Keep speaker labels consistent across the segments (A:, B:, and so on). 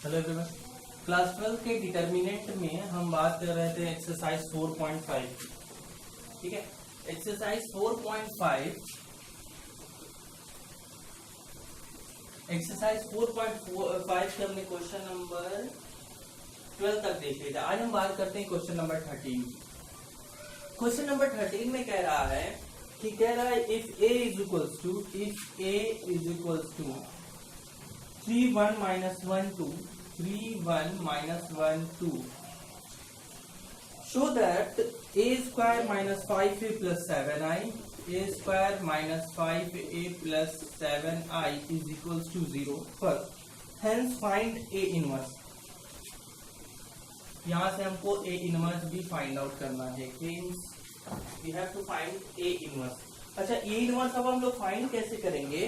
A: Hello everyone. Class 12 के determinant में हम बात कर रहे थे एक्सरसाइज 4.5। ठीक है, एक्सरसाइज 4.5 के हमने क्वेश्चन नंबर 12 तक देख लिया था। आज हम बात करते हैं क्वेश्चन नंबर 13 की। क्वेश्चन नंबर 13 में कह रहा है if a is equals to 3 1 minus 1 2 3 1 minus 1 2 show that a square minus 5a plus 7i a square minus 5a plus 7i is equals to 0 first, hence find a inverse। यहां से हमको a inverse भी find out करना है। we have to find a inverse। अच्छा, a inverse अब हम लोग फाइंड कैसे करेंगे?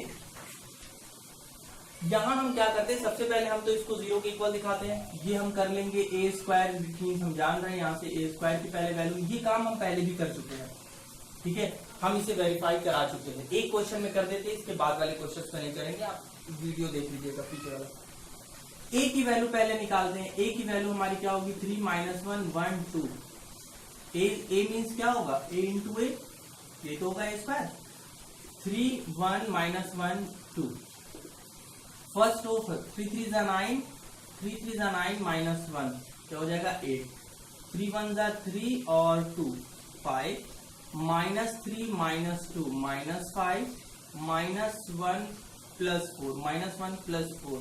A: यहां हम क्या करते हैं, सबसे पहले हम तो इसको 0 के इक्वल दिखाते हैं। ये हम कर लेंगे ए स्क्वायर, हम जान रहे हैं यहाँ से ए स्क्वायर की पहले वैल्यू। ये काम हम पहले भी कर चुके हैं, ठीक है, हम इसे वेरीफाई करा चुके हैं। एक क्वेश्चन में कर देते हैं, इसके बाद वाले क्वेश्चन को नहीं करेंगे। आप वीडियो देख लीजिएगा पीछे वाला। ए की वैल्यू पहले निकालते हैं। ए की वैल्यू हमारी क्या होगी? 3 - 1 1 2। ए मीन्स क्या होगा? ए इंटू ए, ये तो होगा A square. 3 1 - 1 2। First of 3 3 9 3 3 9 minus 1 क्या हो जाएगा? 8। 3 1 3 और 2 5 -3 -2 -5 -1 + 4 -1 + 4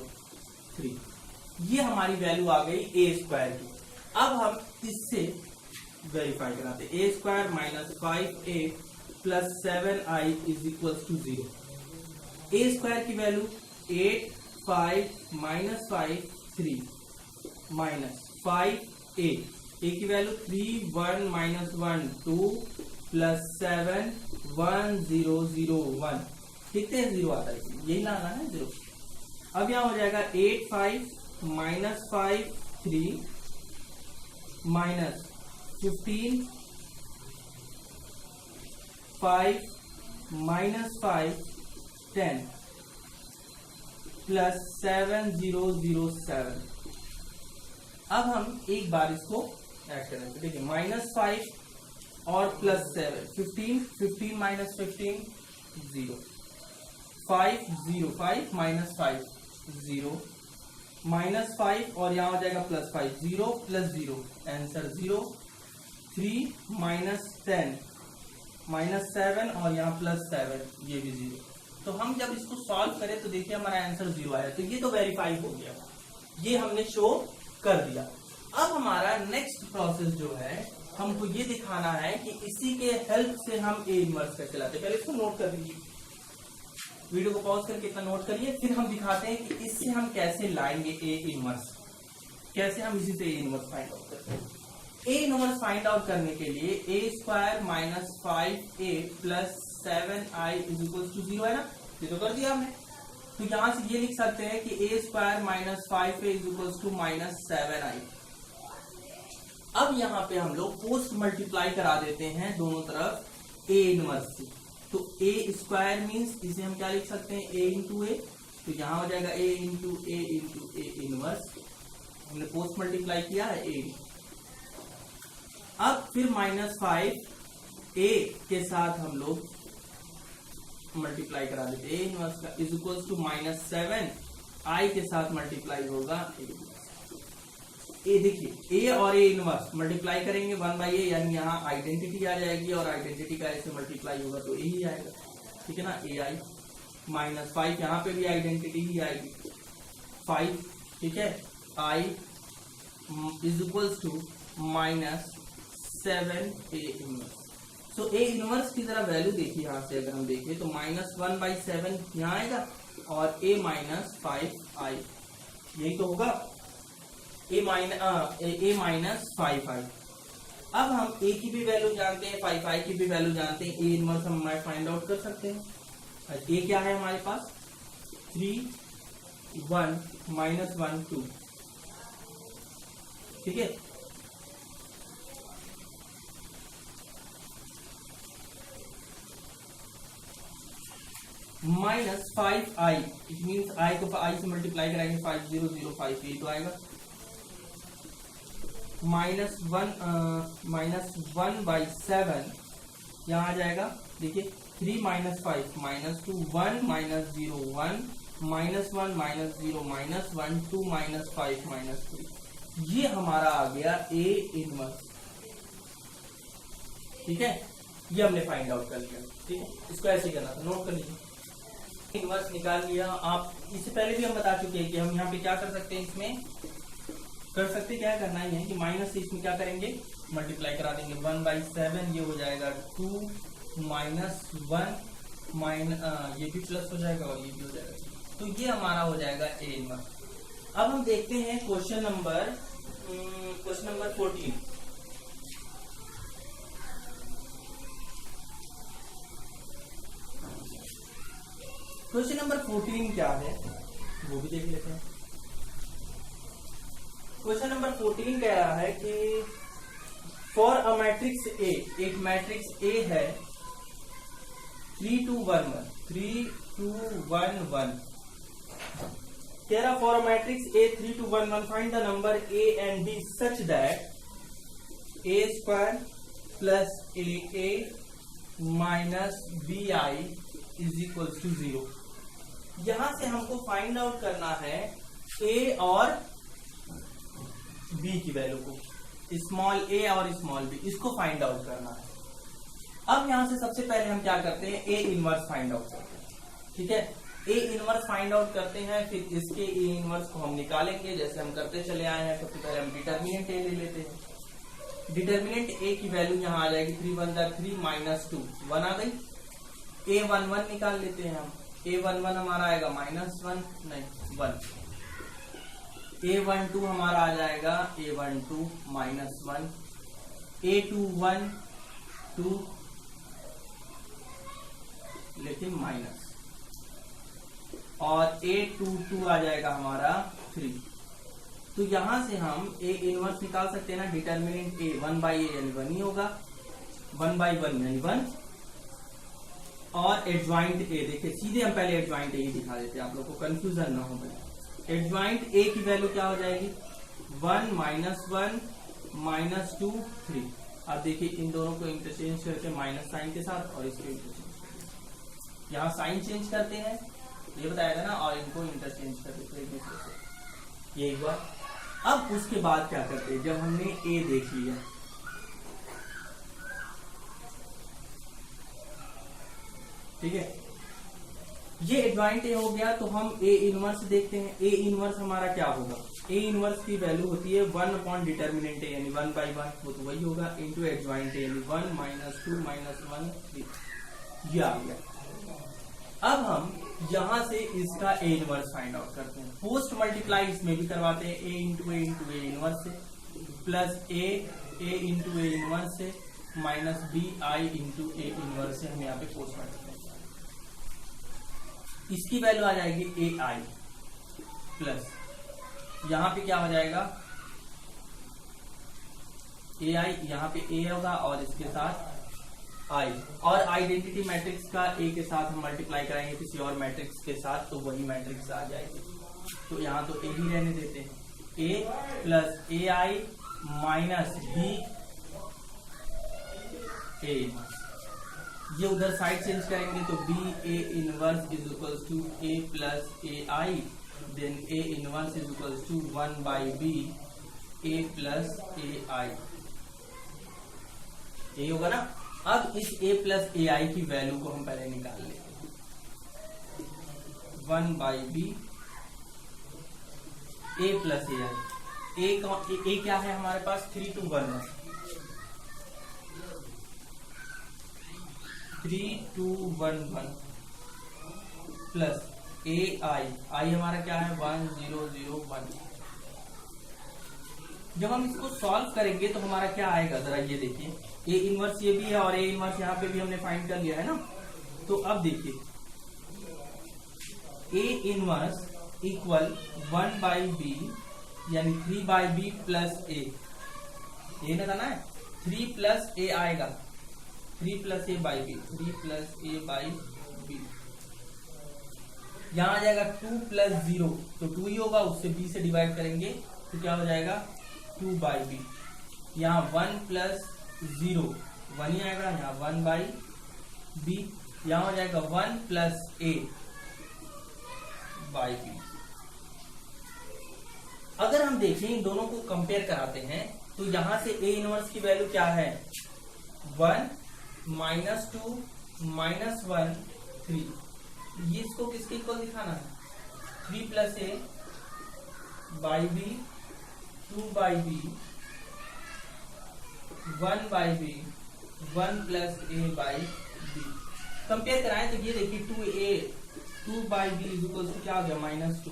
A: 3। ये हमारी वैल्यू आ गई ए स्क्वायर की। अब हम इससे वेरीफाई कराते हैं। ए square -5a + 7i is equal to 0। A square की वैल्यू 8 5 -5 3 -5 8। ए की वैल्यू 3 1 - 1 2 + 7 1 0 0 1। कितने 0 आता है? यही लाना है 0। अब यहां हो जाएगा 8 5 -5 3 -15 5 -5 10 + 7 0 0 7। अब हम एक बार इसको ऐड करेंगे। देखिए, -5 और +7 15 15 - 15 0 5 0 5 -5 0 -5 और यहां हो जाएगा +5 0 + 0 आंसर 0। 3 -10 -7 और यहाँ +7 ये भी 0। तो हम जब इसको सॉल्व करें तो देखिए हमारा आंसर 0 आया। तो ये तो वेरीफाई हो गया, ये हमने शो कर दिया। अब हमारा नेक्स्ट प्रोसेस जो है, हमको ये दिखाना है कि इसी के हेल्प से हम ए इनवर्स कैसे लाते हैं। पहले इसको नोट कर लीजिए, वीडियो को पॉज करके इतना नोट करिए, फिर हम दिखाते हैं कि इससे हम कैसे लाएंगे ए इनवर्स, कैसे हम इसी से ए इनवर्स फाइंड आउट करते हैं। ए इनवर्स फाइंड आउट करने के लिए a square -5a + 7i is equal to 0 है ना, ये तो कर दिया हमने। तो यहां से ये लिख सकते हैं कि a square -5a is equal to -7i। अब यहाँ पे हम लोग पोस्ट मल्टीप्लाई करा देते हैं दोनों तरफ a इनवर्स से। तो a स्क्वायर मीन्स इसे हम क्या लिख सकते हैं? a इंटू ए। तो यहाँ हो जाएगा a इंटू ए इनवर्स। हमने पोस्ट मल्टीप्लाई किया है a। अब फिर -5a के साथ हम लोग मल्टीप्लाई करा देते हैं। ए इनवर्स का इज इक्वल टू -7 i के साथ मल्टीप्लाई होगा ए। देखिए, ए और ए इनवर्स मल्टीप्लाई करेंगे 1/a, यानी यहाँ आइडेंटिटी आ जाएगी और आइडेंटिटी का ऐसे मल्टीप्लाई होगा तो ए ही आएगा, ठीक है ना। ai -5 यहाँ पे भी आइडेंटिटी ही आएगी 5, ठीक है। i is equal to -7a inverse. तो ए इनवर्स की जरा वैल्यू देखिए, यहाँ से अगर हम देखें तो -1/7 यहाँ आएगा और a -5i, यही तो होगा, a -5i। अब हम a की भी वैल्यू जानते हैं, 5i की भी वैल्यू जानते हैं। ए इनवर्स हम फाइंड आउट कर सकते हैं। a क्या है हमारे पास? 3 1 -1 2, ठीक है। Minus 5i, it means i को i से मल्टीप्लाई कराएंगे 5005, ये तो आएगा माइनस 1/7, यहाँ आ जाएगा देखिए 3 minus 5 minus 2 1 minus 0 1 minus 1 minus 0 minus 1 2 minus 5 minus 3, ये हमारा आ गया A इनवर्स। ठीक है, ये हमने फाइंड आउट कर लिया। ठीक है, इसको ऐसे करना था, नोट कर लीजिए। इनवर्स निकाल लिया आप, इससे पहले भी हम बता चुके हैं कि हम यहाँ पे क्या कर सकते हैं, इसमें कर सकते क्या करना ही है कि माइनस से इसमें क्या करेंगे, मल्टीप्लाई करा देंगे 1/7, ये हो जाएगा 2 माइनस 1 ये भी प्लस हो जाएगा और ये भी हो जाएगा, तो ये हमारा हो जाएगा A इनवर्स। अब हम देखते हैं क्वेश्चन नंबर 14। क्वेश्चन नंबर 14 क्या है वो भी देख लेते हैं। क्वेश्चन नंबर 14 कह रहा है कि फॉर अ मैट्रिक्स ए, एक मैट्रिक्स ए है 3 2 1 1 3 2 1 1, कह रहा for a matrix A 3 2 1 1 find the number a and b such that A square plus A minus B I is equal to 0। यहां से हमको फाइंड आउट करना है ए और बी की वैल्यू को, स्मॉल ए और स्मॉल बी, इसको फाइंड आउट करना है। अब यहां से सबसे पहले हम क्या करते हैं, ए इनवर्स फाइंड आउट करते हैं। ठीक है, ए इनवर्स फाइंड आउट करते हैं, फिर इसके ए इनवर्स को हम निकालेंगे जैसे हम करते चले आए हैं। सबसे पहले हम डिटर्मिनेंट ए ले लेते हैं। डिटर्मिनेंट ए की वैल्यू यहाँ आ जाएगी 3 1 3 माइनस 2 1 आ गई। A11 निकाल लेते हैं हम, A11 हमारा आएगा -1 नहीं 1, A12 हमारा आ जाएगा A12 -1, A21 2 लेकिन माइनस, और A22 आ जाएगा हमारा 3। तो यहां से हम A इनवर्स निकाल सकते हैं ना, डिटर्मिनेंट A 1/A यानी 1 ही होगा, 1/1 यानी 1, और एडजॉइंट ए देखिए सीधे हम पहले एडजॉइंट ए ही दिखा देते हैं, आप लोग को कंफ्यूजन ना हो। एडजॉइंट ए की वैल्यू क्या हो जाएगी 1 -1 -2 3। अब देखिए इन दोनों को इंटरचेंज करके माइनस साइन के साथ, और इसको इंटरचेंज करके यहाँ साइन चेंज करते हैं, ये बताया था ना, और इनको इंटरचेंज कर देते एक दूसरे से, ये एक बार। अब उसके बाद क्या करते हैं, जब हमने ए देख लिया, ठीक है, ये एडजॉइंट ए हो गया, तो हम ए इनवर्स देखते हैं। ए इनवर्स हमारा क्या होगा, ए इनवर्स की वैल्यू होती है 1 अपॉन डिटर्मिनेंट ए यानी 1/1, वो तो वही होगा, इंटू एडजॉइंट ए यानी 1 -2 -1 3, ये आ गया। अब हम यहां से इसका ए इनवर्स फाइंड आउट करते हैं। पोस्ट मल्टीप्लाई इसमें भी करवाते हैं, ए इंटू ए इनवर्स से, plus A into A inverse से, minus B I into A inverse से हम यहाँ पे पोस्ट मल्टीप्लाई, इसकी वैल्यू आ जाएगी ए आई, प्लस यहां पे क्या हो जाएगा ए आई, यहाँ पे ए होगा और इसके साथ आई, और आइडेंटिटी मैट्रिक्स का ए के साथ हम मल्टीप्लाई कराएंगे किसी और मैट्रिक्स के साथ, तो वही मैट्रिक्स आ जाएगी। तो यहाँ तो ए ही रहने देते हैं, A plus A I minus B A, ये उधर साइड चेंज करेंगे तो B A inverse is equals to A plus A I, then A inverse is equals to 1/b A plus A I, ये होगा ना। अब इस a प्लस ए आई की वैल्यू को हम पहले निकाल लेते हैं, 1/b a प्लस ए आई, ए क्या है हमारे पास 3 2 1 1, 3 2 1 1 प्लस ए आई हमारा क्या है 1 0 0 1। जब हम इसको सॉल्व करेंगे तो हमारा क्या आएगा, जरा ये देखिए, ए इनवर्स ये भी है और ए इनवर्स यहाँ पे भी हमने फाइंड कर लिया है ना। तो अब देखिए ए इनवर्स इक्वल 1/b यानी 3/b प्लस ए, ये लगाना है 3 प्लस ए आएगा, 3 plus a by b, 3 plus a by b, यहाँ आ जाएगा 2 प्लस 0, तो 2 ही होगा, उससे b से डिवाइड करेंगे तो क्या हो जाएगा 2 बाई बी। यहाँ 1 प्लस 0 1 ही आएगा, यहाँ 1 बाई बी। यहाँ हो जाएगा 1 प्लस a बाई बी। अगर हम देखें इन दोनों को कंपेयर कराते हैं तो यहां से a इनवर्स की वैल्यू क्या है 1 माइनस 2 माइनस 1 3। ये इसको किसके इक्वल दिखाना है 3 plus a by b 2 by b 1 by b 1 plus a by b. Compare कराएं तो ये देखिए 2 by b is equal to क्या हो गया -2,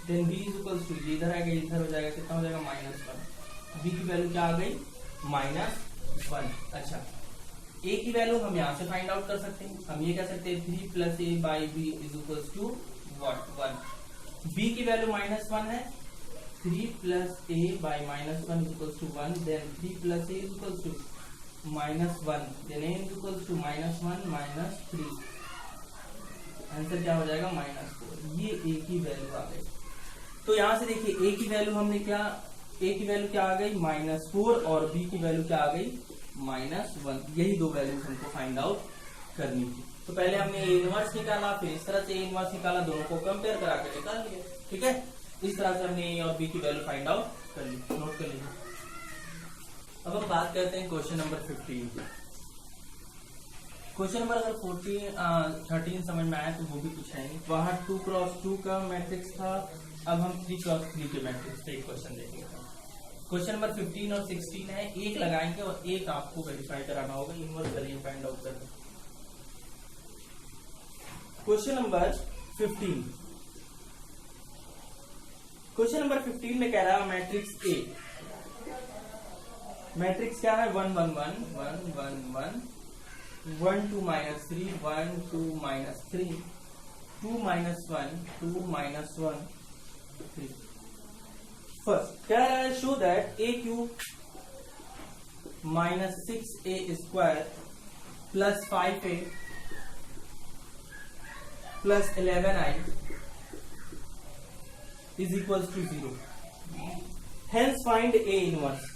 A: then b is equal to ये इधर आएगा, इधर हो जाएगा, कितना हो जाएगा -1। b की वैल्यू क्या आ गई -1। अच्छा, a की वैल्यू हम यहाँ से फाइंड आउट कर सकते हैं। हम ये कह सकते हैं 3 plus a by b is equal to what 1। b की वैल्यू -1 है, 3 plus a by -1 is equal to 1, then 3 plus a is equal to -1, then a is equal to -1 -3। Answer क्या हो जाएगा -4। ये a की वैल्यू आ गई। तो यहां से देखिए a की वैल्यू हमने क्या, a की वैल्यू क्या आ गई -4 और b की वैल्यू क्या आ गई -1। यही दो वैल्यूज हमको फाइंड आउट करनी थी। तो पहले हमने a इनवर्स निकाला, फिर इस तरह से a इनवर्स निकाला, दोनों को कंपेयर करा के निकाल लिया। ठीक है, इस तरह से हमने a और b की वैल्यू फाइंड आउट कर ली, नोट कर लीजिए। अब हम बात करते हैं क्वेश्चन नंबर 15। क्वेश्चन नंबर अगर 13 समझ में आया तो वो भी कुछ है नहीं। वहां 2x2 का मैट्रिक्स था, अब हम 3x3 के मैट्रिक्स पे एक क्वेश्चन देखेंगे। क्वेश्चन नंबर 15 और 16 है, एक लगाएंगे और एक आपको वेरीफाई कराना होगा, इनवर्स करिए फाइंड आउट करके। क्वेश्चन नंबर 15, क्वेश्चन नंबर 15 में कह रहा है मैट्रिक्स ए, मैट्रिक्स क्या है 1 1 1 1 1 1 1 2 -3 1 2 -3 2 -1 2 -1 3। फर्स्ट कह रहा है show that a cube -6a square plus 5a plus 11i is equal to 0। Hence find a inverse.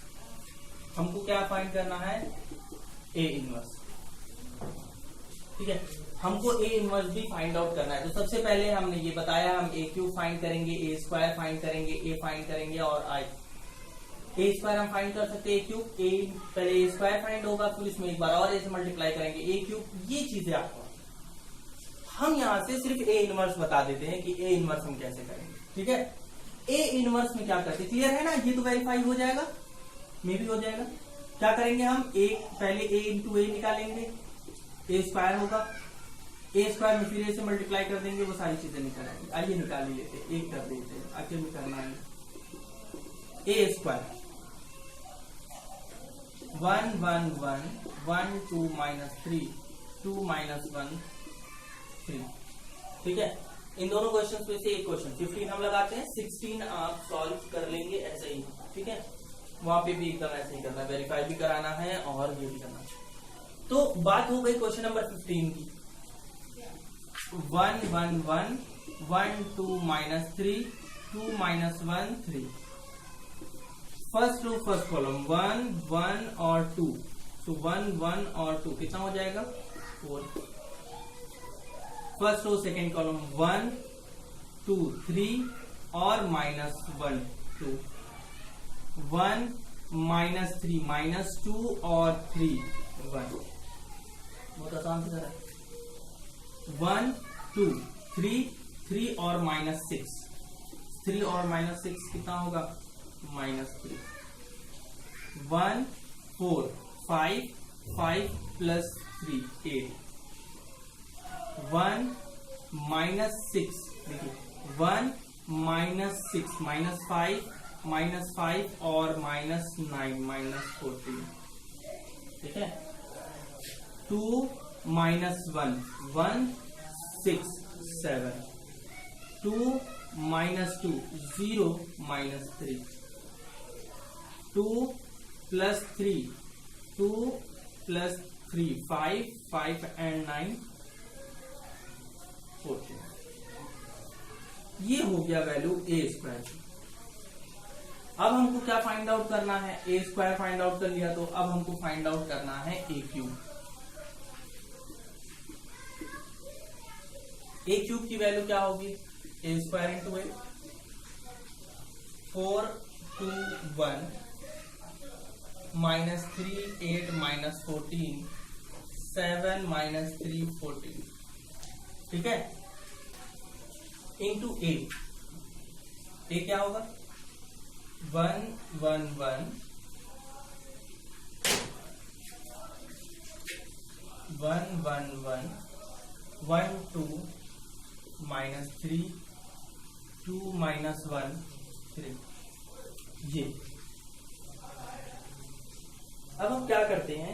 A: हमको क्या फाइंड करना है a इनवर्स। ठीक है, हमको a इनवर्स भी फाइंड आउट करना है। तो सबसे पहले हमने ये बताया, हम a क्यूब फाइंड करेंगे, a स्क्वायर फाइंड करेंगे, a फाइंड करेंगे और a स्क्वायर हम फाइंड कर सकते हैं a क्यूब। a पहले a स्क्वायर फाइंड होगा, फिर इसमें एक बार और a से मल्टीप्लाई करेंगे a क्यूब। ये चीजें आपको हम यहाँ से सिर्फ a इनवर्स बता देते हैं कि a इनवर्स हम कैसे करेंगे। ठीक है, a इनवर्स में क्या करते हैं, क्लियर है ना, ये तो वेरीफाई हो जाएगा, मे भी हो जाएगा। क्या करेंगे हम पहले a इंटू a निकालेंगे, a स्क्वायर होगा, a स्क्वायर में फिर a से मल्टीप्लाई कर देंगे, वो सारी चीजें निकल आएंगी। आइए निकाल ही लेते, एक कर देते हैं, आखिर में करना है a स्क्वायर 1 1 1 1 2 -3 2 -1 3। ठीक है, इन दोनों क्वेश्चन में से एक क्वेश्चन 15 हम लगाते हैं, 16 आप सॉल्व कर लेंगे ऐसे ही। ठीक है, वहां पे भी एकदम ऐसे ही करना है, वेरीफाई भी कराना है और ये भी करना है। तो बात हो गई क्वेश्चन नंबर 15 की। 1 1 1 1 2 -3 2 -1 3। फर्स्ट रो फर्स्ट कॉलम 1 1 और 2, तो 1 1 और 2 कितना हो जाएगा 4। फर्स्ट रो सेकेंड कॉलम 1 2 3 और -1 2 1 -3 -2 और 3 1। बहुत आसान से करा, 1 2 3 3 और -6 3 और -6 कितना होगा -3। 1 4 5 5 प्लस 3 8। 1 -6 देखिए 1 -6 -5 और -9 -14। ठीक है, 2 -1 1 6 7 2 -2 0 -3 2 + 3 2 + 3 5 5 and 9 14। ये हो गया वैल्यू ए स्क्वायर की। अब हमको क्या फाइंड आउट करना है, ए स्क्वायर फाइंड आउट कर लिया, तो अब हमको फाइंड आउट करना है ए क्यूब। ए क्यूब की वैल्यू क्या होगी, ए स्क्वायर इंटू ए, 4 2 1 माइनस 3 8 माइनस 14 7 माइनस 3 14, ठीक है, इंटू ए। ए क्या होगा 1 1 1 1 1 1 1 2 माइनस 3 2 माइनस 1 3, ये। अब हम क्या करते हैं,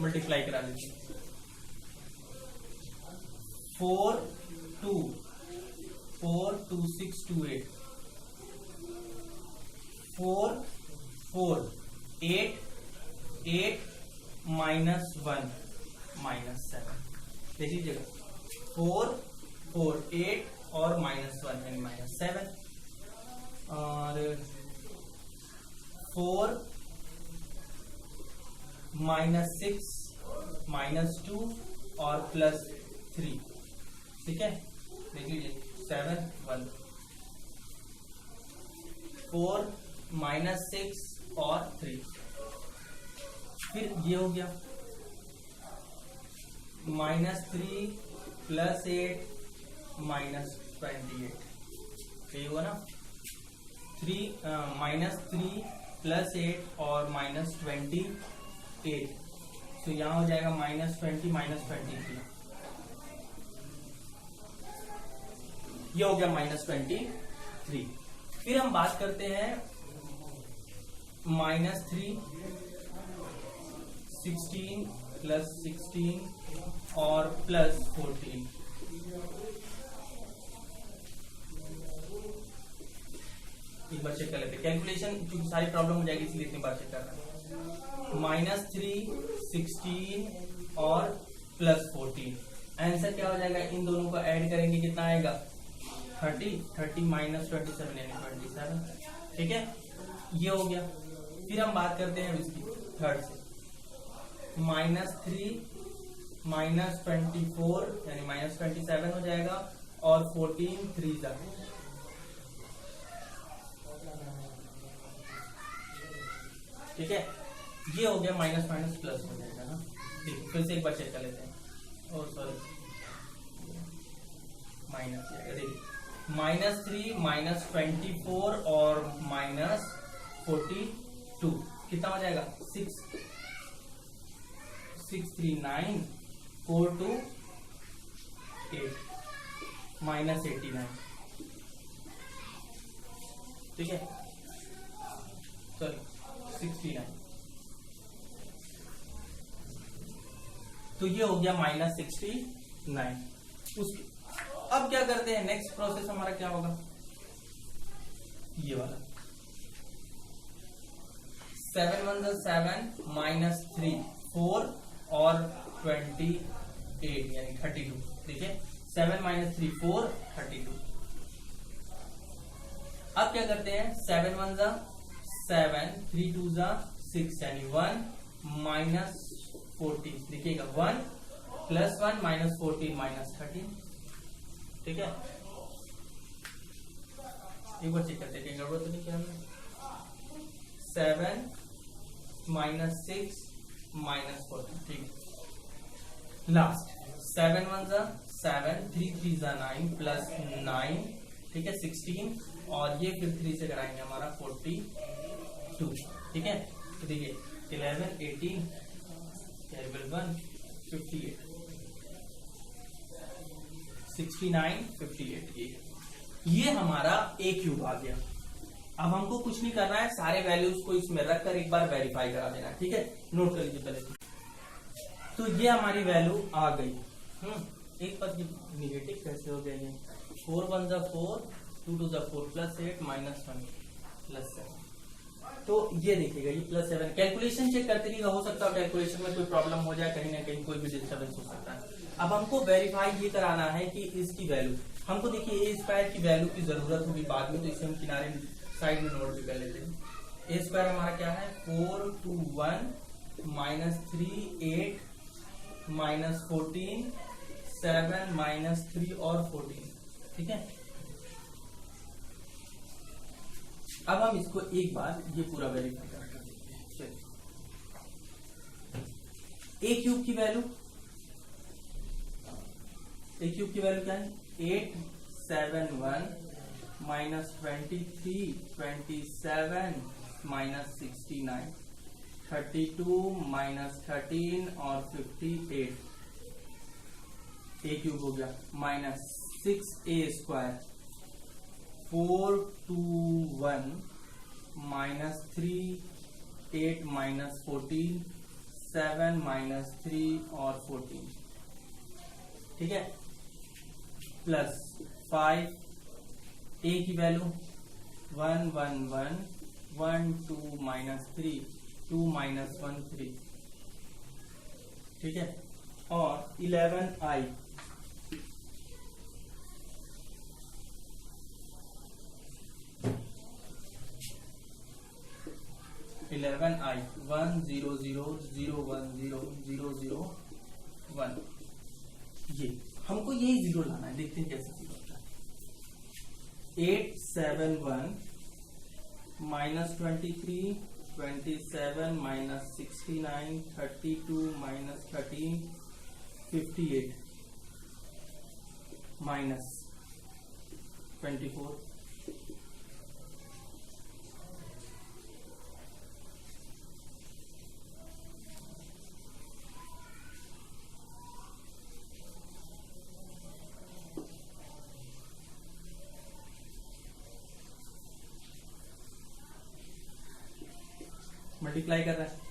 A: मल्टीप्लाई करा लेते हैं। 4 2 4 2 6 2 8 4 4 8 8 माइनस 1 माइनस 7, देख लीजिएगा 4 4 8 और माइनस 1 यानी माइनस 7, और 4 माइनस 6 माइनस 2 और प्लस 3, ठीक है, देख लीजिए 7 1 4 माइनस 6 और 3, फिर ये हो गया माइनस 3 प्लस 8 माइनस 28, ये हुआ ना, 3 माइनस 3 प्लस 8 और माइनस 28, तो यहाँ हो जाएगा माइनस 20 माइनस 23, ये हो गया माइनस 23। फिर हम बात करते हैं माइनस 3 16 प्लस 16 और प्लस 14, एक बार चेक कर लेते हैं कैलकुलेशन, क्योंकि सारी प्रॉब्लम हो जाएगी इसलिए इतनी बार चेक कर रहे हैं। माइनस 3 16 और प्लस 14, आंसर क्या हो जाएगा, इन दोनों को ऐड करेंगे कितना आएगा 30 30 माइनस 27 यानी 27, ठीक है, ये हो गया। फिर हम बात करते हैं इसकी थर्ड से, माइनस 3 माइनस 24 यानी माइनस 27 हो जाएगा, और 14 3 जा, ठीक है, ये हो गया माइनस माइनस प्लस हो जाएगा ना। ठीक, फिर से एक बार चेक कर लेते हैं, और सॉरी माइनस, देखिए माइनस 3 माइनस 24 और माइनस 42, कितना हो जाएगा 6 6 3 9 4 2 8 माइनस 89, ठीक है, सॉरी 69, तो ये हो गया माइनस 69। उसके अब क्या करते हैं, नेक्स्ट प्रोसेस हमारा क्या होगा, ये वाला 7 1 7 माइनस 3 4 और 28 यानी 32, ठीक है, 7 माइनस 3 4 32। अब क्या करते हैं, 7 1 7 3 2 6 यानी 1 माइनस 14, देखिएगा 1 प्लस 1 माइनस 14 माइनस 13, ठीक है, एक बार चेक करते हैं गड़बड़ तो नहीं किया हमने। 7 माइनस 6 माइनस 14, ठीक है, लास्ट 7 1 7 3 3 9 प्लस 9, ठीक है 16, और ये फिर 3 से कराएंगे हमारा 42, ठीक है, तो देखिए 11 18 कैरिबल 1 58 69 58, ये हमारा ए क्यूब आ गया। अब हमको कुछ नहीं करना है, सारे वैल्यूज को इसमें रखकर एक बार वेरीफाई करा देना, ठीक है, नोट कर लीजिए पहले तो ये हमारी वैल्यू आ गई। एक पर निगेटिव कैसे हो गया, ये 4 1 4 2 2 4 प्लस 8 माइनस 1 प्लस 7, तो ये देखिएगा ये प्लस 7। कैलकुलेशन चेक करते रहिएगा, हो सकता है कैलकुलेशन में कोई प्रॉब्लम हो जाए, कहीं ना कहीं कोई भी डिस्टर्बेंस हो सकता है। अब हमको वेरीफाई ये कराना है कि इसकी वैल्यू हमको देखिए ए स्क्वायर की वैल्यू की जरूरत होगी बाद में, तो इसे हम किनारे साइड में नोट भी कर लेते हैं। ए स्क्वायर हमारा क्या है 4 2 1 -3 8 -14 7 -3 और 14, ठीक है। अब हम इसको एक बार ये पूरा वेरीफाई कर देखते हैं। चलिए ए क्यूब की वैल्यू क्या है 8 7 1 -23 27 -69 32 -13 और 58 ए क्यूब हो गया -6a स्क्वायर 4 2 1 -3 8 -14 7 -3 और 14, ठीक है, प्लस 5 ए की वैल्यू 1 1 1 1 2 -3 2 -1 3, ठीक है, और 11i 11i 1 0 0 0 1 0 0 0 1, ये हमको यही जीरो लाना है। देखते हैं कैसे जीरो होता है। 8 7 1 -23 27 -69 32 -13 58 -24 मल्टीप्लाई कर रहा है।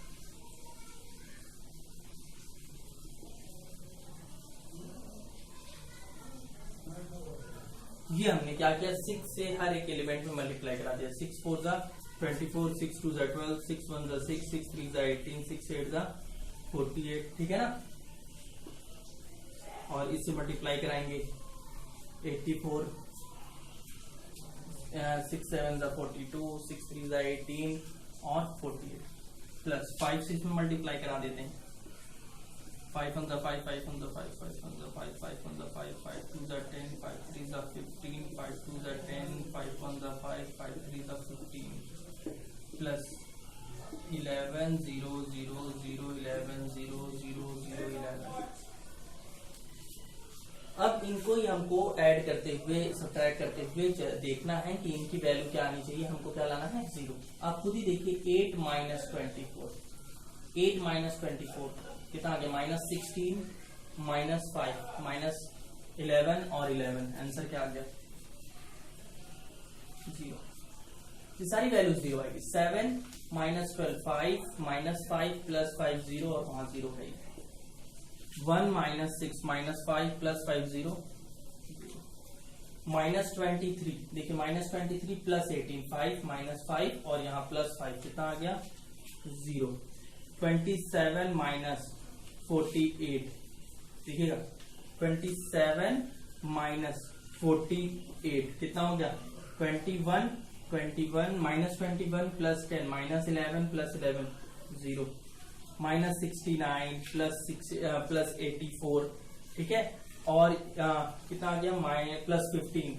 A: ये हमने क्या किया 6 से हर एक एलिमेंट में मल्टीप्लाई करा दिया। 6 4 जा 24 6 2 जा 12 6 1 जा 6 6 3 जा 18 6 8 जा 48, ठीक है ना। और इससे मल्टीप्लाई कराएंगे 84 6 7 जा 42 6 3 जा 18 और 48 प्लस 5 से इसमें मल्टीप्लाई करा देते हैं। 5 1 5 5 1 5 5 1 5 5 1 5 5 2 10 5 3 15 5 2 10 5 1 5 5 3 15 प्लस 11 0 0 0 11 0 0 0 11। अब इनको ही हमको ऐड करते हुए सब्ट्रैक्ट करते हुए देखना है कि इनकी वैल्यू क्या आनी चाहिए। हमको क्या लाना है 0। आप खुद ही देखिए 8 -24 कितना आ गया -16 -5 -11 और 11, आंसर क्या आ गया 0। ये सारी वैल्यू 0 आएगी। 7 -12 5 -5 + 5 0 और वहां 0 है। 1 -6 -5 + 5 0 -23 देखिए -23 + 18 5 -5 और यहाँ +5 कितना आ गया 0। 27 -48 देखिएगा 27 -48 कितना हो गया 21 -21 + 10 -11 + 11 0 -69 + 84, ठीक है। और कितना आ गया +15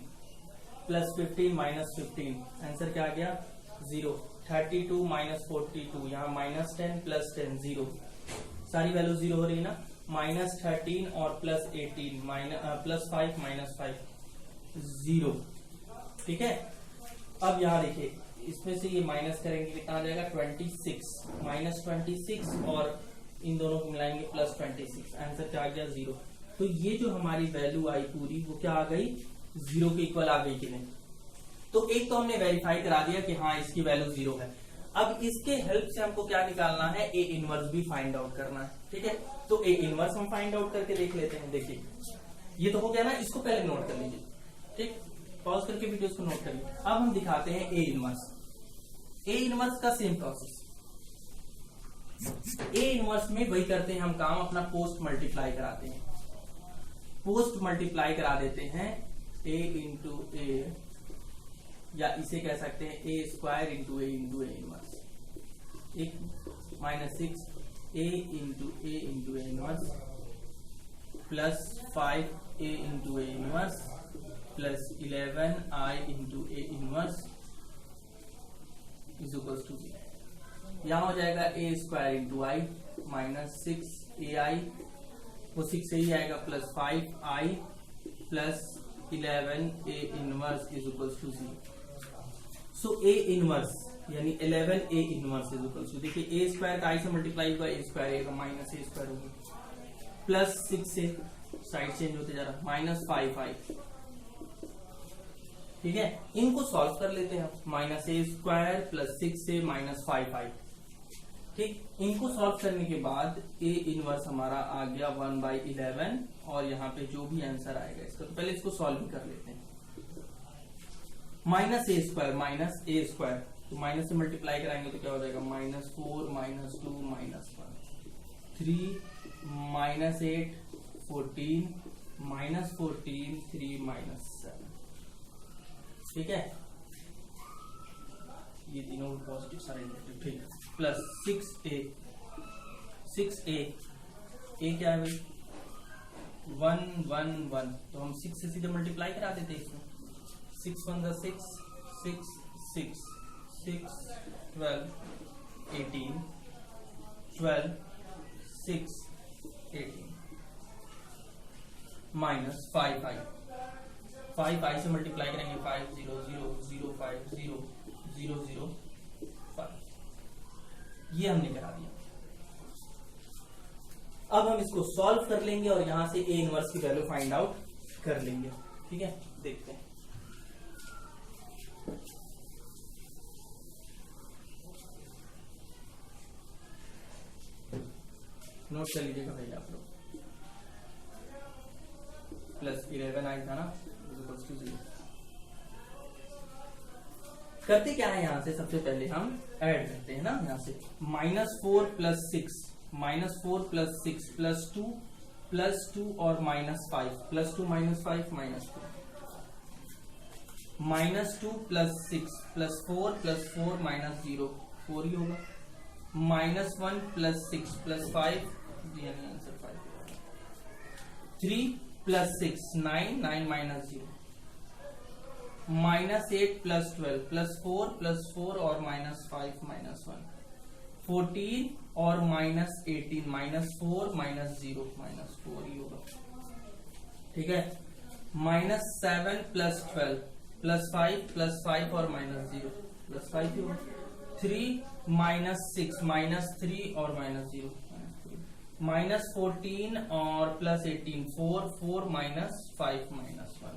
A: -15 आंसर क्या आ गया 0। 32 -42 यहाँ -10 + 10 0, सारी वैल्यू 0 हो रही है ना। -13 और +18 +5 -5 0, ठीक है। अब यहाँ देखिए इसमें से ये माइनस करेंगे कितना आ जाएगा 26 -26 और इन दोनों को मिलाएंगे +26, आंसर क्या आ गया 0। तो ये जो हमारी वैल्यू आई पूरी वो क्या आ गई 0 के इक्वल आ गई कि नहीं। तो एक तो हमने वेरीफाई करा दिया कि हाँ इसकी वैल्यू 0 है। अब इसके हेल्प से हमको क्या निकालना है ए इनवर्स भी फाइंड आउट करना है, ठीक है। तो ए इनवर्स हम फाइंड आउट करके देख लेते हैं। देखिए ये तो हो गया ना, इसको पहले नोट कर लीजिए, ठीक। पॉज करके वीडियो को नोट करिए। अब हम दिखाते हैं ए इनवर्स। ए इनवर्स का सेम प्रोसेस। ए इनवर्स में वही करते हैं हम काम, अपना पोस्ट मल्टीप्लाई कराते हैं। पोस्ट मल्टीप्लाई करा देते हैं ए इंटू ए, या इसे कह सकते हैं ए स्क्वायर इंटू ए इनवर्स, एक -6 A into A inverse plus 5 A into A inverse plus 11 I into A inverse is equal to 0। यहां हो जाएगा ए स्क्वायर इंटू आई -6 ए आई, वो 6 से ही आएगा, plus 5 I plus 11 A inverse is equal to 0। So A inverse यानी 11 A inverse is equal to, देखिए A square का आई से मल्टीप्लाई होगा, ए स्क्वायर का माइनस ए स्क्वायर होगा, प्लस 6 से साइड चेंज होते जा रहा, -5 आई। ठीक है, इनको सॉल्व कर लेते हैं, -a स्क्वायर प्लस 6 से -5 आई। ठीक, इनको सॉल्व करने के बाद ए इनवर्स हमारा आ गया 1/11, और यहाँ पे जो भी आंसर आएगा इसका, तो पहले इसको सॉल्व भी कर लेते हैं। -a square minus A square, तो माइनस से मल्टीप्लाई कराएंगे तो क्या हो जाएगा, -4 -2 -1 3 -8 14 -14 3 -7। ठीक है, ये तीनों पॉजिटिव सारे नेगेटिव। ठीक है, प्लस 6a ए क्या है भाई 1 1 1, तो हम 6 से सीधे मल्टीप्लाई करा देते हैं इसमें, 6 1 6 6 6 6 12 18 12 6 18 -5 आई से मल्टीप्लाई करेंगे, 5 0 0 0 5 0 0 0 5, ये हमने करा दिया। अब हम इसको सॉल्व कर लेंगे और यहां से ए इनवर्स की वैल्यू फाइंड आउट कर लेंगे। ठीक है, देखते हैं। नोट कर लीजिएगा भैया आप लोग, प्लस 11 आई था ना, करते क्या है, यहां से सबसे पहले हम ऐड करते हैं ना, यहां से -4 + 6 -4 + 6 + 2 और -5 +2 -5 -2 -2 + 6 + 4 + 4 -0 4 ही होगा, -1 + 6 + 5 यानी आंसर 5, 3 + 6 9 9 -0, -8 + 12 +4 + 4 और -5 -1 14 और -18 -4 -0 -4 ही होगा। ठीक है, -7 + 12 +5 +5 और -0 +5 ही होगा, 3 -6 -3 और -0 -14 और +18 4 4 -5 -1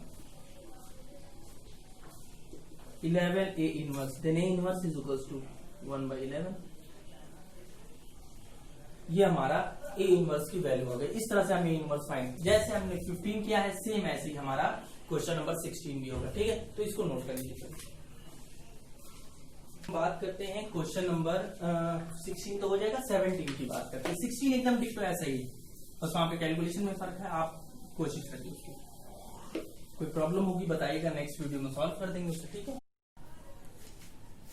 A: 11 A inverse, then A inverse is equal to 1/11। ये हमारा A इनवर्स की वैल्यू हो गई। इस तरह से हम A इनवर्स फाइंड, जैसे हमने 15 किया है सेम ऐसे ही हमारा क्वेश्चन नंबर 16 भी होगा। ठीक है, तो इसको नोट कर लीजिए। बात करते हैं क्वेश्चन नंबर 16 तो हो जाएगा, 17 की बात करते हैं। 16 एकदम डिक्टो ऐसा ही, बस वहां पे कैलकुलेशन में फर्क है, आप कोशिश करिए उसकी। कोई प्रॉब्लम होगी बताइएगा, नेक्स्ट वीडियो में सॉल्व कर देंगे उससे। ठीक है,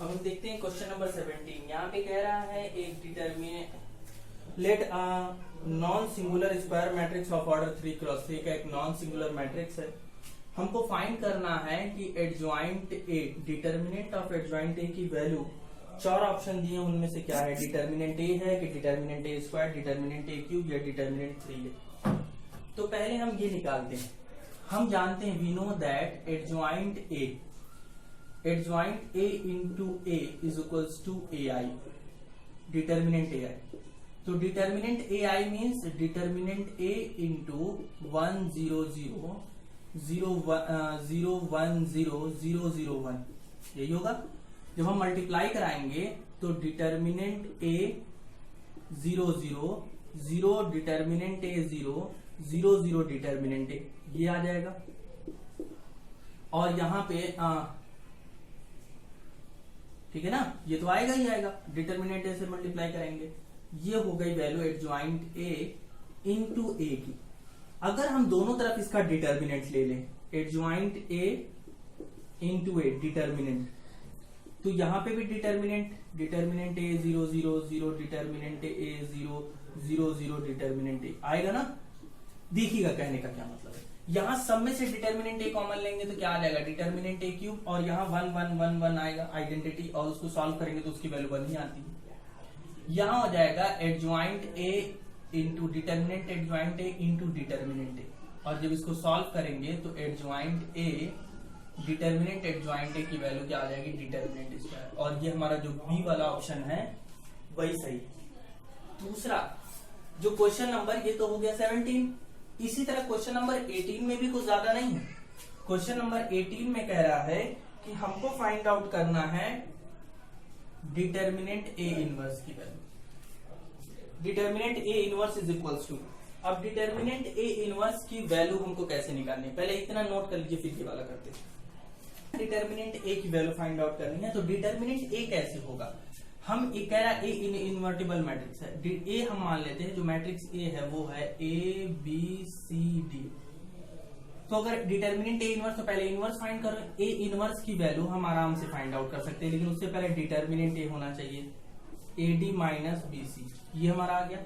A: अब हम देखते हैं क्वेश्चन नंबर 17। यहाँ पे कह रहा है एक determinant let a non singular square matrix of order 3x3 का एक नॉन सिंगुलर मैट्रिक्स है। हमको फाइंड करना है कि adjoint A, determinant of adjoint A की वैल्यू, 4 ऑप्शन दिए, उनमें से क्या है, डिटर्मिनेंट ए है कि डिटर्मिनेंट ए स्क्वायर, डिटर्मिनेंट ए क्यूब या डिटर्मिनेंट 3 है। तो पहले हम ये निकालते हैं। हम जानते हैं, we know that adjoint A into A is equals to A I, determinant A I. तो determinant A I means determinant A into 1 0 0 0 1 0 0 0 1, यही होगा। जब हम मल्टीप्लाई कराएंगे तो डिटर्मिनेंट ए 0 0 0 डिटर्मिनेंट ए 0 0 0 डिटर्मिनेंट ए, ये आ जाएगा। और यहां पे ठीक है ना, ये तो आएगा ही आएगा, डिटर्मिनेंट ए से मल्टीप्लाई करेंगे, ये हो गई वैल्यू एडजॉइंट ए इंटू ए की। अगर हम दोनों तरफ इसका डिटर्मिनेंट ले लें एडज्वाइंट ए इंटू ए डिटर्मिनेंट, तो यहां पे भी डिटर्मिनेंट ए 0 0 0, डिटर्मिनेंट ए 0 0 0, डिटर्मिनेंट ए आएगा ना। देखिएगा कहने का क्या मतलब है, यहां सब में से डिटर्मिनेंट ए कॉमन लेंगे तो क्या आ जाएगा, डिटर्मिनेंट ए क्यूब, और यहाँ 1 1 1 1 आएगा आइडेंटिटी, और उसको सॉल्व करेंगे तो उसकी वैल्यू 1 ही आती है। यहां हो जाएगा adjoint A into determinant adjoint A into determinant A, और जब इसको सॉल्व करेंगे तो एडज्वाइंट ए डिटर्मिनेंट एडज्वाइंट ए की वैल्यू क्या आ जाएगी, डिटर्मिनेंट स्क्वायर, और ये हमारा जो बी वाला ऑप्शन है वही सही। दूसरा जो क्वेश्चन नंबर, ये तो हो गया 17, इसी तरह क्वेश्चन नंबर 18 में भी कुछ ज्यादा नहीं है। क्वेश्चन नंबर 18 में कह रहा है कि हमको फाइंड आउट करना है डिटर्मिनेंट ए इनवर्स की value. Determinant A inverse is equals to, अब डिटर्मिनेंट ए इनवर्स की वैल्यू हमको कैसे निकालनी है, पहले इतना नोट कर लीजिए फिर ये वाला करते हैं। डिटर्मिनेंट ए की वैल्यू फाइंड आउट करनी है, तो डिटर्मिनेंट ए कैसे होगा, हम ए कह रहा है ए इनवर्टिबल मैट्रिक्स है, ए हम मान लेते हैं जो मैट्रिक्स ए है वो है ए बी सी डी। तो अगर डिटर्मिनेंट ए इनवर्स, तो पहले इनवर्स फाइंड करो, ए इनवर्स की वैल्यू हम आराम से फाइंड आउट कर सकते हैं, लेकिन उससे पहले डिटर्मिनेंट ए होना चाहिए, a d minus b c, ये हमारा आ गया।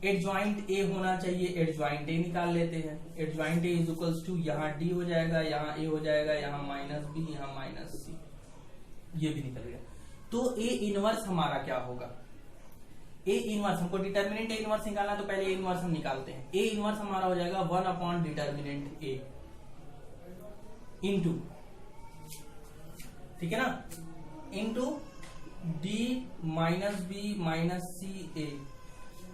A: एडज्वाइंट ए होना चाहिए, एडज्वाइंट ए निकाल लेते हैं, adjoint A is equals to, यहाँ डी हो जाएगा, यहाँ ए हो जाएगा, यहाँ माइनस बी, यहाँ माइनस सी, ये भी निकल गया। तो ए इनवर्स हमारा क्या होगा, ए इनवर्स, हमको डिटर्मिनेंट ए इनवर्स निकालना, तो पहले ए इनवर्स हम निकालते हैं। ए इनवर्स हमारा हो जाएगा 1 अपॉन डिटर्मिनेंट ए इंटू, ठीक है ना, into D minus B minus C A,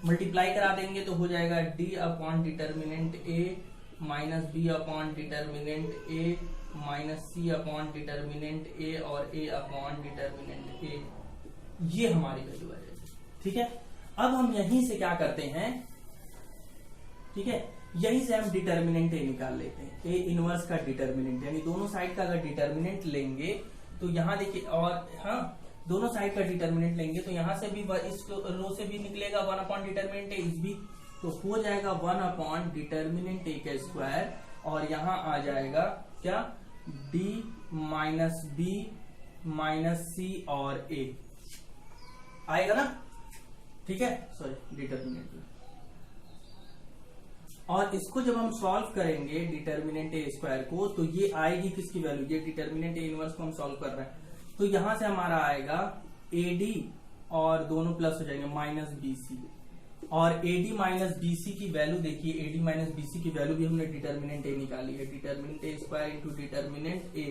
A: multiply करा देंगे तो हो जाएगा D upon determinant A minus B upon determinant A minus C upon determinant A और ए अपॉन डिटर्मिनेंट ए, ये हमारी वैल्यू है। ठीक है, अब हम यहीं से क्या करते हैं, ठीक है, यहीं से हम डिटर्मिनेंट ए निकाल लेते हैं, ए इनवर्स का डिटर्मिनेंट, यानी दोनों साइड का अगर डिटर्मिनेंट लेंगे तो यहां देखिए, और हाँ दोनों साइड का डिटर्मिनेंट लेंगे तो यहां से भी इस रो से भी निकलेगा 1 अपॉन डिटर्मिनेंट ए, इस भी, तो हो जाएगा 1 अपॉन डिटर्मिनेंट ए का स्क्वायर, और यहां आ जाएगा क्या, डी माइनस बी माइनस सी और ए आएगा ना, ठीक है, सॉरी डिटर्मिनेंट। और इसको जब हम सॉल्व करेंगे डिटर्मिनेंट ए स्क्वायर को, तो ये आएगी किसकी वैल्यू, ये डिटर्मिनेंट ए इनवर्स को हम सॉल्व कर रहे हैं, तो यहां से हमारा आएगा एडी और दोनों प्लस हो जाएंगे माइनस बीसी, और एडी माइनस बीसी की वैल्यू देखिए, एडी माइनस बीसी की वैल्यू भी हमने डिटर्मिनेंट ए निकाली है, डिटर्मिनेंट ए स्क्वायर इंटू डिटर्मिनेंट ए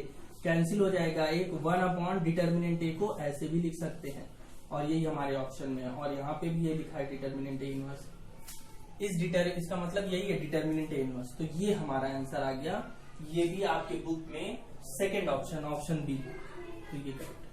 A: कैंसिल हो जाएगा, एक 1 अपॉन डिटर्मिनेंट ए को ऐसे भी लिख सकते हैं, और यही हमारे ऑप्शन में है, और यहाँ पे भी ये लिखा है डिटर्मिनेंट ए इनवर्स, इसका मतलब यही है डिटर्मिनेंट ए इनवर्स, तो ये हमारा आंसर आ गया, ये भी आपके बुक में सेकेंड ऑप्शन, ऑप्शन बी, तो ये करेक्ट।